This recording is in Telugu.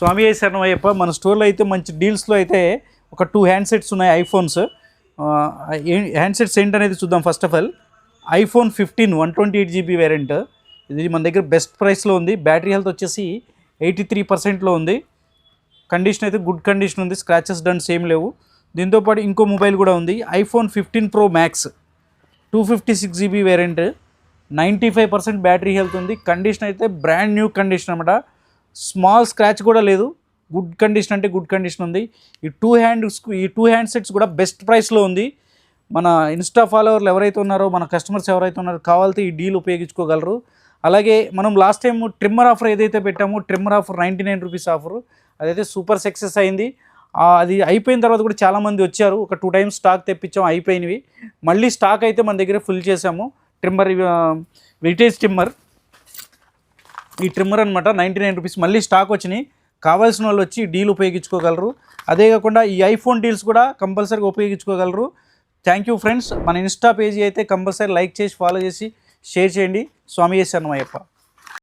స్వామి శరణమయ్యప్ప. మన స్టోర్లో అయితే మంచి డీల్స్లో అయితే ఒక 2 హ్యాండ్సెట్స్ ఉన్నాయి ఐఫోన్స్. హ్యాండ్సెట్స్ ఏంటనేది చూద్దాం. First of all iPhone 15 128GB variant. ఇది మన దగ్గర బెస్ట్ ప్రైస్లో ఉంది. బ్యాటరీ హెల్త్ వచ్చేసి 83%లో ఉంది. కండిషన్ అయితే గుడ్ కండిషన్ ఉంది, స్క్రాచెస్ డన్స్ ఏం లేవు. దీంతోపాటు ఇంకో మొబైల్ కూడా ఉంది, iPhone 15 Pro Max 256GB variant, 95% battery health ఉంది. కండిషన్ అయితే బ్రాండ్ న్యూ కండిషన్ అనమాట, స్మాల్ స్క్రాచ్ కూడా లేదు. గుడ్ కండిషన్ అంటే గుడ్ కండిషన్ ఉంది. ఈ టూ హ్యాండ్సెట్స్ కూడా బెస్ట్ ప్రైస్లో ఉంది. మన ఇన్స్టా ఫాలోవర్లు ఎవరైతే ఉన్నారో, మన కస్టమర్స్ ఎవరైతే ఉన్నారో కావాలంటే ఈ డీల్ ఉపయోగించుకోగలరు. అలాగే మనం లాస్ట్ టైం ట్రిమ్మర్ ఆఫర్ ఏదైతే పెట్టామో, ట్రిమ్మర్ ఆఫర్ 99 రూపీస్ ఆఫర్, అదైతే సూపర్ సక్సెస్ అయింది. అది అయిపోయిన తర్వాత కూడా చాలామంది వచ్చారు. ఒక 2 టైమ్స్ స్టాక్ తెప్పించాము, అయిపోయినవి. మళ్ళీ స్టాక్ అయితే మన దగ్గర ఫుల్ చేసాము. ట్రిమ్మర్, వింటేజ్ ట్రిమ్మర్, ఈ ట్రిమ్మర్ అనమాట 99 రూపీస్ మళ్ళీ స్టాక్ వచ్చినాయి. కావాల్సిన వాళ్ళు వచ్చి డీల్ ఉపయోగించుకోగలరు. అదే కాకుండా ఈ ఐఫోన్ డీల్స్ కూడా కంపల్సరీగా ఉపయోగించుకోగలరు. Thank you friends. మన ఇన్స్టా పేజీ అయితే కంపల్సరీ లైక్ చేసి, ఫాలో చేసి, షేర్ చేయండి. స్వామి శరణమయ్యప్ప.